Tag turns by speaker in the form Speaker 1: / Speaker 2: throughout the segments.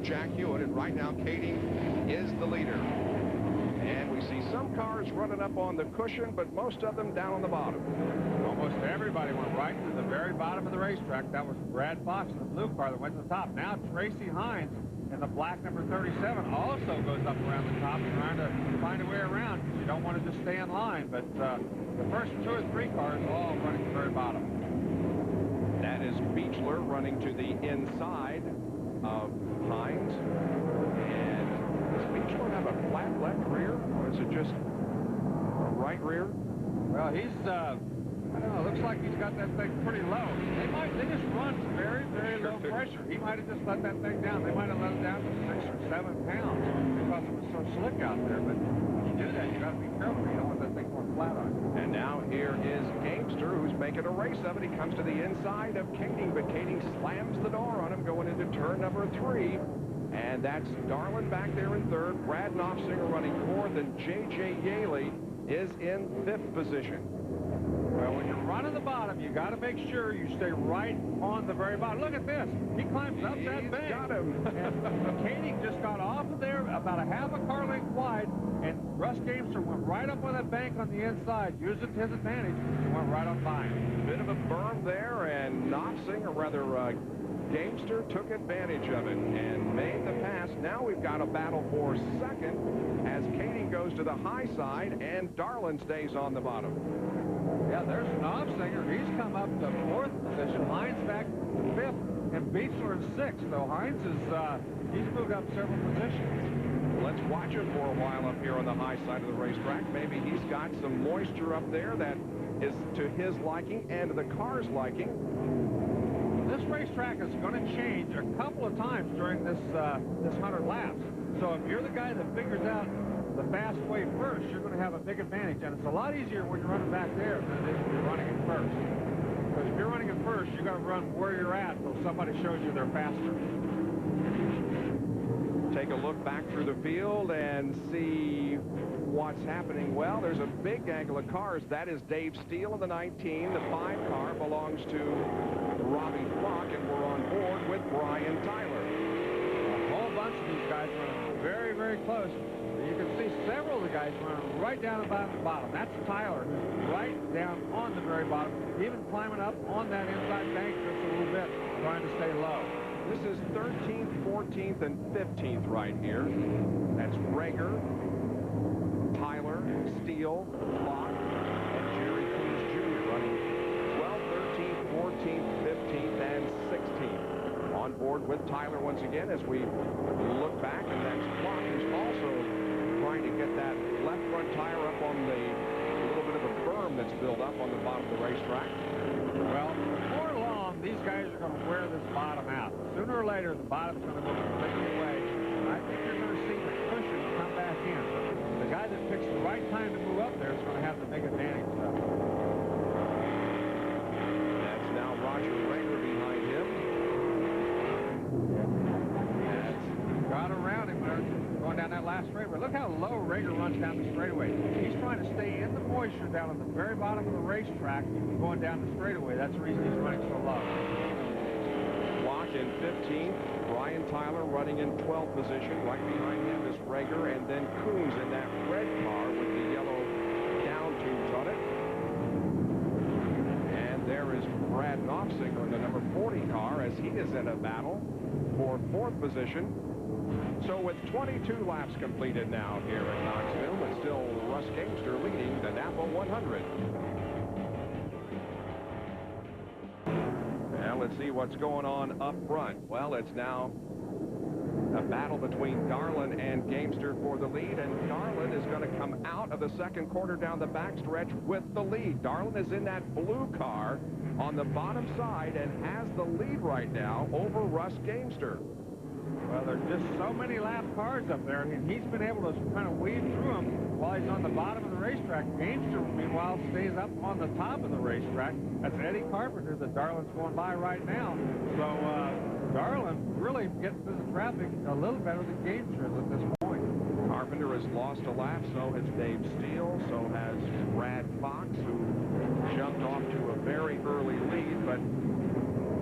Speaker 1: Jack Hewitt, and right now Kading is the leader. And we see some cars running up on the cushion, but most of them down on the bottom.
Speaker 2: Almost everybody went right to the very bottom of the racetrack. That was Brad Fox in the blue car that went to the top. Now Tracy Hines in the black number 37 also goes up around the top, trying to find a way around because you don't want to just stay in line. But the first 2 or 3 cars are all running to the very bottom.
Speaker 1: That is Beechler running to the inside of Hines. And does Beechler have a flat left rear, or is it just a right rear?
Speaker 2: Well, he's, I don't know, looks like he's got that thing pretty low. They just run very, very low pressure. He might have just let that thing down. They might have let it down to 6 or 7 pounds because it was so slick out there. But when you do that, you got to be careful. You don't want that thing going flat on you.
Speaker 1: And now here is Gamester, who's making a race of it. He comes to the inside of Kading, but Kading slams the door on him going into turn number 3. And that's Darlin back there in 3rd. Brad Knopfsinger running 4th, and J.J. Yaley is in 5th position.
Speaker 2: Well, when you're running the bottom, you got to make sure you stay right on the very bottom. Look at this. He climbs up that bank.
Speaker 1: Got him.
Speaker 2: And Kading just got off of there about a half a car length wide, and Russ Gamester went right up on that bank on the inside, used it to his advantage, and went right on by him.
Speaker 1: Bit of a berm there, and Knopfsinger, or rather Gamester, took advantage of it and made the pass. Now we've got a battle for 2nd as Kading goes to the high side and Darlin stays on the bottom.
Speaker 2: Yeah, there's Knopfsinger. He's come up to 4th position. Hines back to 5th, and Beechler in 6th. So Hines is he's moved up several positions.
Speaker 1: Let's watch him for a while up here on the high side of the racetrack. Maybe he's got some moisture up there that is to his liking and to the car's liking.
Speaker 2: This racetrack is going to change a couple of times during this 100 laps. So if you're the guy that figures out the fast way first, you're going to have a big advantage. And it's a lot easier when you're running back there than it is when you're running it first. Because if you're running it first, you're going to run where you're at until somebody shows you they're faster.
Speaker 1: Take a look back through the field and see what's happening. Well, there's a big gaggle of cars. That is Dave Steele in the 19. The 5 car belongs to Robbie Flock, and we're on board with Brian Tyler.
Speaker 2: A whole bunch of these guys running very, very close. You can see several of the guys running right down the bottom. That's Tyler, right down on the very bottom, even climbing up on that inside bank just a little bit, trying to stay low.
Speaker 1: This is 13th, 14th, and 15th right here. That's Rager, Tyler, Steele, Flock, and Jerry Coons Jr. running 12th, 13th, 14th, 15th, and 16th. On board with Tyler once again as we look back, and that's Flock, who's also trying to get that left front tire up on the little bit of a berm that's built up on the bottom of the racetrack.
Speaker 2: Well, before long, these guys are going to wear this bottom out. Sooner or later, the bottom's going to go completely away. And I think you're going to see the cushion come back in. The guy that picks the right time to move up there is going to have the big advantage.
Speaker 1: That's now Roger Rager behind him.
Speaker 2: That's got around him there, going down that last straightaway. Look how low Rager runs down the straightaway. He's trying to stay in the moisture down on the very bottom of the racetrack, going down the straightaway. That's the reason he's running so low.
Speaker 1: Flock in 15th. Brian Tyler running in 12th position. Right behind him is Rager, and then Coons in that red car with the yellow down tubes on it. And there is Brad Knopfsinger in the number 40 car as he is in a battle for 4th position. So with 22 laps completed now here at Knoxville, but still Russ Gamester leading the Napa 100. Now let's see what's going on up front. Well, it's now a battle between Darlin and Gamester for the lead, and Darlin is going to come out of the 2nd quarter down the backstretch with the lead. Darlin is in that blue car on the bottom side and has the lead right now over Russ Gamester.
Speaker 2: Well, there's just so many lap cars up there, and he's been able to kind of weave through them while he's on the bottom of the racetrack. Gamester, meanwhile, stays up on the top of the racetrack. That's Eddie Carpenter that Darlin's going by right now. So Darlin really gets through the traffic a little better than Gamester is at this point.
Speaker 1: Carpenter has lost a lap, so has Dave Steele, so has Brad Fox, who jumped off to a very early lead, but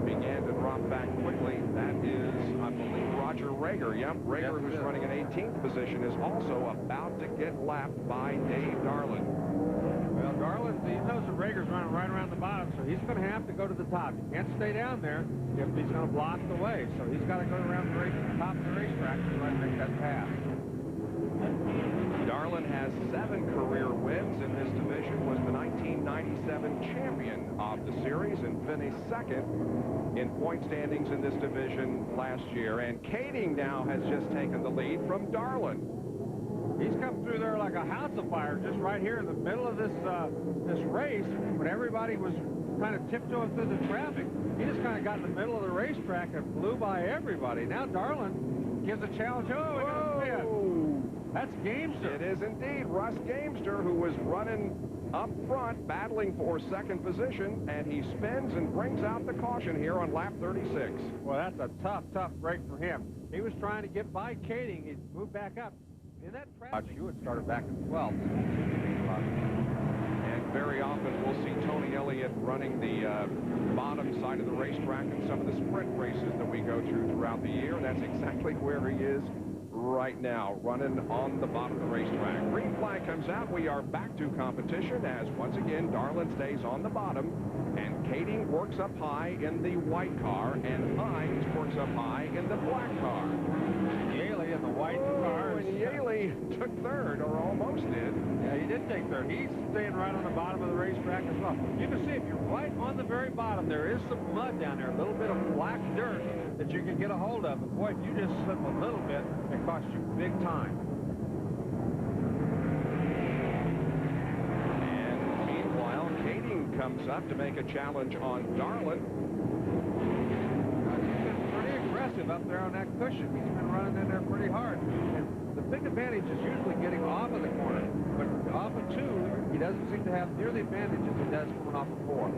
Speaker 1: began to drop back quickly. That is, I believe, Roger Rager. Yep, Rager, who's running in 18th position, is also about to get lapped by Dave Darland.
Speaker 2: Well, Darland, he knows that Rager's running right around the bottom, so he's going to have to go to the top. He can't stay down there if he's going to block the way. So he's got to go around the top of the racetrack to try to make that pass.
Speaker 1: Darland has 7 career wins in this division, was the 1997 champion of the series, and finished second in point standings in this division last year. And Kading now has just taken the lead from Darland.
Speaker 2: He's come through there like a house of fire, just right here in the middle of this this race, when everybody was kind of tiptoeing through the traffic. He just kind of got in the middle of the racetrack and flew by everybody. Now Darland gives a challenge. Oh, we got a spin. That's Gamester.
Speaker 1: It is indeed Russ Gamester, who was running up front, battling for second position, and he spins and brings out the caution here on lap 36.
Speaker 2: Well, that's a tough break for him. He was trying to get by Kading. He moved back up. In that traffic, you had started back in 12th.
Speaker 1: And very often we'll see Tony Elliott running the bottom side of the racetrack in some of the sprint races that we go through throughout the year. That's exactly where he is right now, running on the bottom of the racetrack. Green flag comes out. We are back to competition as once again Darland stays on the bottom, and Kading works up high in the white car, and Hines works up high in the black car.
Speaker 2: Yaley in the white car.
Speaker 1: And Yaley took third, or almost did.
Speaker 2: Yeah, he did take third. He's staying right on the bottom of the racetrack as well. You can see if you're right on the very bottom, there is some mud down there, a little bit of black dirt that you can get a hold of. But boy, if you just slip a little bit, it costs you big time.
Speaker 1: And meanwhile, Kading comes up to make a challenge on Darland.
Speaker 2: He's been pretty aggressive up there on that cushion. He's been running in there pretty hard. And the big advantage is usually getting off of the corner. But off of 2, he doesn't seem to have near the advantage as he does coming off of 4.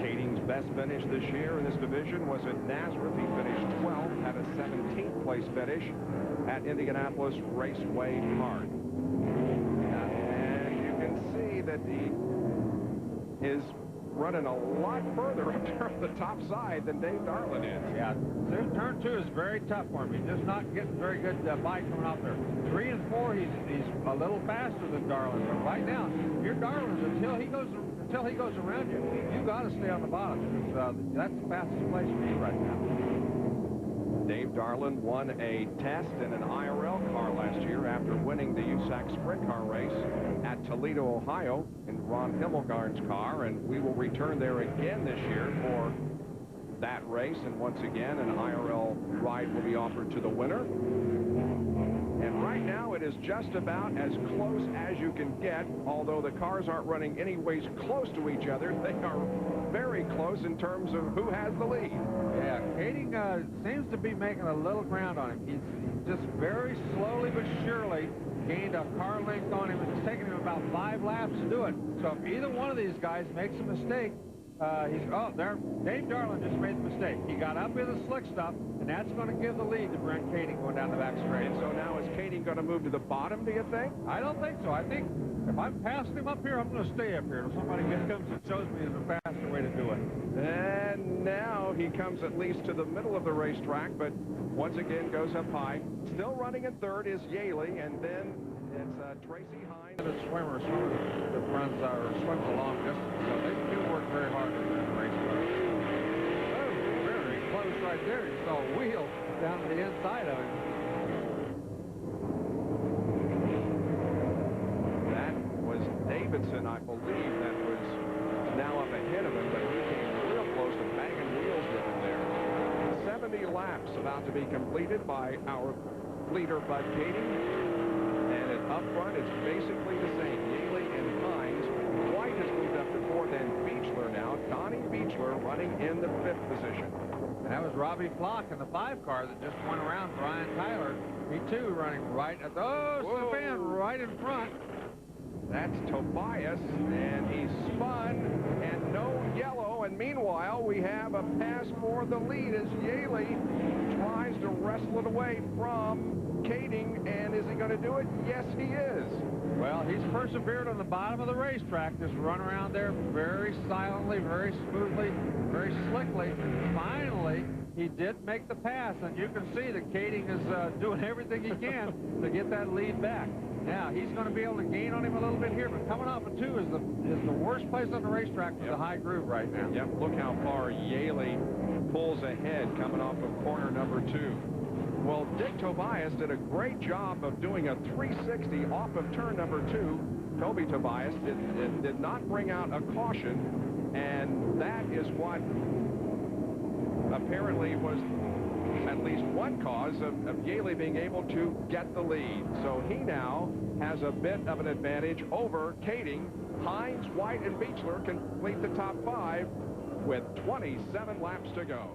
Speaker 1: Kading's best finish this year in this division was at Nazareth. He finished 12th, had a 17th place finish at Indianapolis Raceway Park. And you can see that he is running a lot further up there on the top side than Dave Darland is.
Speaker 2: Yeah, turn 2 is very tough for him. He's just not getting very good bite coming off there. 3 and 4, he's a little faster than Darland. But right now, if you're Darland, until he goes around you, you got to stay on the bottom. That's the fastest place for you right now.
Speaker 1: Dave Darland won a test in an IRL car last year after winning the USAC sprint car race at Toledo, Ohio in Ron Himmelgarn's car, and we will return there again this year for that race, and once again an IRL ride will be offered to the winner. And right now it is just about as close as you can get, although the cars aren't running anyways close to each other. They are very close in terms of who has the lead.
Speaker 2: Yeah, Kading seems to be making a little ground on him. He's just very slowly but surely gained a car length on him. It's taken him about 5 laps to do it. So if either one of these guys makes a mistake, Dave Darland just made the mistake. He got up in the slick stuff, and that's going to give the lead to Brent Kading going down the back straight.
Speaker 1: And so now is Kading going to move to the bottom, do you think?
Speaker 2: I don't think so. I think if I'm passing him up here, I'm going to stay up here until somebody comes and shows me the faster way to do it.
Speaker 1: And now he comes at least to the middle of the racetrack, but once again goes up high. Still running in third is Yaley, and then it's Tracy Hines.
Speaker 2: The swimmer that runs or swims a long distance, so they do work very hard in the race. Oh, very close right there. You saw a wheel down to the inside of it.
Speaker 1: That was Davidson, I believe, that was now up ahead of him, but he came real close to banging wheels with him there. 70 laps about to be completed by our leader, Bud Kading. And up front, it's basically the same. Yaley and Hines. White has moved up to 4th, and Beechler now. Donnie Beechler running in the 5th position.
Speaker 2: And that was Robbie Flock in the 5 car that just went around Brian Tyler. He too running right at the Stefan right in front.
Speaker 1: That's Tobias, and he spun, and no yellow. And meanwhile, we have a pass for the lead as Yaley tries to wrestle it away from Kading, and is he going to do it? Yes, he is.
Speaker 2: Well, he's persevered on the bottom of the racetrack, just run around there very silently, very smoothly, very slickly. Finally, he did make the pass, and you can see that Kading is doing everything he can to get that lead back. Now, he's going to be able to gain on him a little bit here, but coming off of 2 is the worst place on the racetrack for the high groove right now.
Speaker 1: Yep, look how far Yaley pulls ahead coming off of corner number 2. Well, Dick Tobias did a great job of doing a 360 off of turn number 2. Toby Tobias did not bring out a caution, and that is what apparently was at least one cause of Yaley being able to get the lead. So he now has a bit of an advantage over Kading. Hines, White, and Beechler complete the top 5 with 27 laps to go.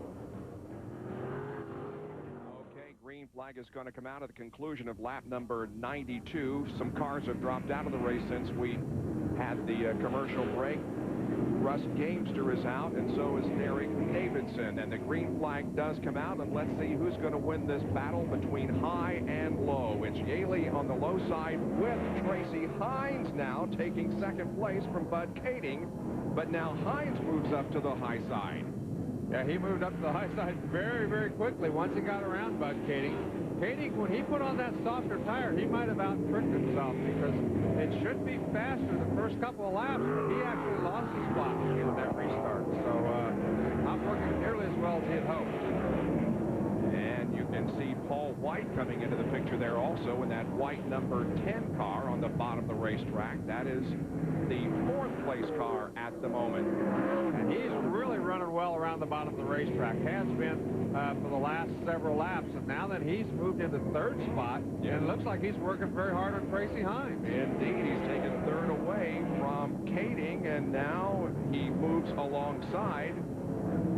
Speaker 1: Okay, green flag is going to come out at the conclusion of lap number 92. Some cars have dropped out of the race since we had the commercial break. Russ Gamester is out, and so is Derek Davidson. And the green flag does come out, and let's see who's going to win this battle between high and low. It's Yaley on the low side with Tracy Hines now taking 2nd place from Bud Kading. But now Hines moves up to the high side.
Speaker 2: Yeah, he moved up to the high side very, very quickly once he got around Bud Kading. Kading, when he put on that softer tire, he might have out-tricked himself because it should be faster the first couple of laps, but he actually lost his spot in that restart. So not working nearly as well as he had hoped.
Speaker 1: And you can see Paul White coming into the picture there also in that white number 10 car on the bottom of the racetrack. That is the 4th place car at the moment.
Speaker 2: And he's really running well around the bottom of the racetrack. Has been for the last several laps. And now that he's moved into 3rd spot, and it looks like he's working very hard on Tracy Hines.
Speaker 1: Indeed, he's taken 3rd away from Kading, and now he moves alongside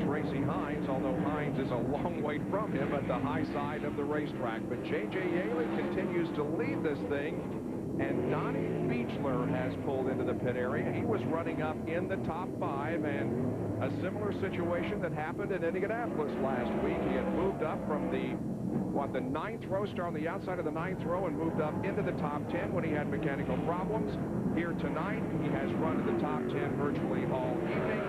Speaker 1: Tracy Hines, although Hines is a long way from him at the high side of the racetrack. But J.J. Yaley continues to lead this thing. And Donnie Beechler has pulled into the pit area. He was running up in the top 5, and a similar situation that happened in Indianapolis last week. He had moved up from the 9th row, started on the outside of the 9th row, and moved up into the top 10 when he had mechanical problems. Here tonight, he has run to the top 10 virtually all evening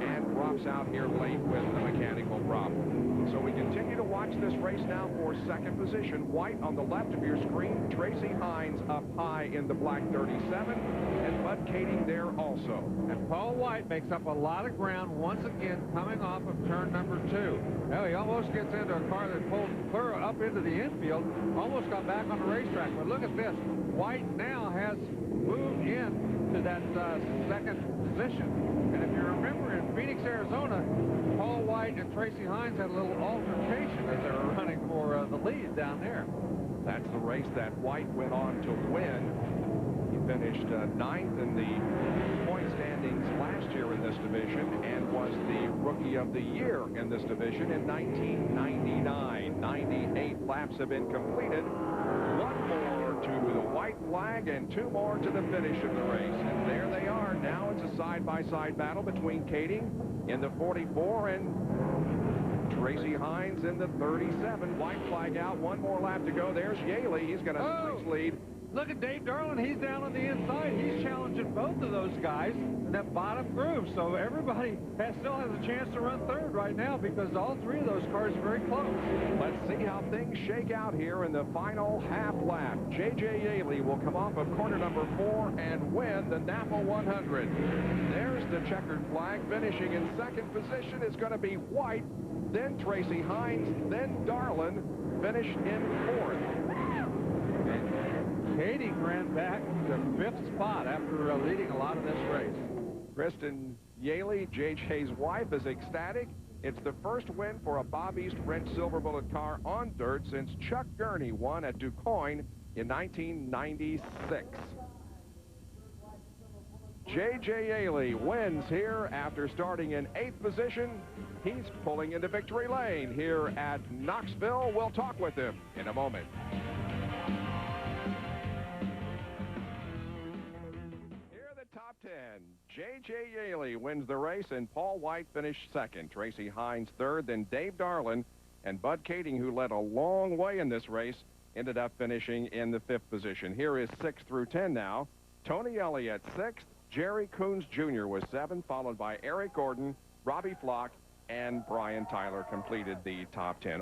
Speaker 1: and drops out here late with a mechanical problem. So we continue to watch this race now for 2nd position. White on the left of your screen, Tracy Hines up high in the black 37, and Bud Kading there also.
Speaker 2: And Paul White makes up a lot of ground once again coming off of turn number 2. Well, he almost gets into a car that pulled clear up into the infield, almost got back on the racetrack. But look at this. White now has moved in to that 2nd position. And if you remember in Phoenix, Arizona, Paul White and Tracy Hines had a little altercation as they were running for the lead down there.
Speaker 1: That's the race that White went on to win. He finished 9th in the point standings last year in this division and was the Rookie of the Year in this division in 1999. 98 laps have been completed. 1 more to the white flag and 2 more to the finish of the race. And there they are. Now it's a side-by-side battle between Kading in the 44 and Tracy Hines in the 37. White flag out. 1 more lap to go. There's Yaley. He's going to lead.
Speaker 2: Look at Dave Darlin. He's down on the inside. He's challenging both of those guys in that bottom groove. So everybody still has a chance to run 3rd right now because all 3 of those cars are very close.
Speaker 1: Let's see how things shake out here in the final half lap. J.J. Yaley will come off of corner number 4 and win the Napa 100. There's the checkered flag. Finishing in 2nd position is going to be White, then Tracy Hines, then Darlin, finished in 4th.
Speaker 2: Kading ran back to 5th spot after leading a lot of this race.
Speaker 1: Kristen Yaley, J.J.'s wife, is ecstatic. It's the first win for a Bob East Wrench Silver Bullet car on dirt since Chuck Gurney won at DuQuoin in 1996. J.J. Yaley wins here after starting in 8th position. He's pulling into victory lane here at Knoxville. We'll talk with him in a moment. Top 10. J.J. Yaley wins the race, and Paul White finished 2nd. Tracy Hines 3rd, then Dave Darlin, and Bud Kading, who led a long way in this race, ended up finishing in the 5th position. Here is 6 through 10 now. Tony Elliott 6th. Jerry Coons Jr. was 7th, followed by Eric Gordon, Robbie Flock, and Brian Tyler completed the top 10.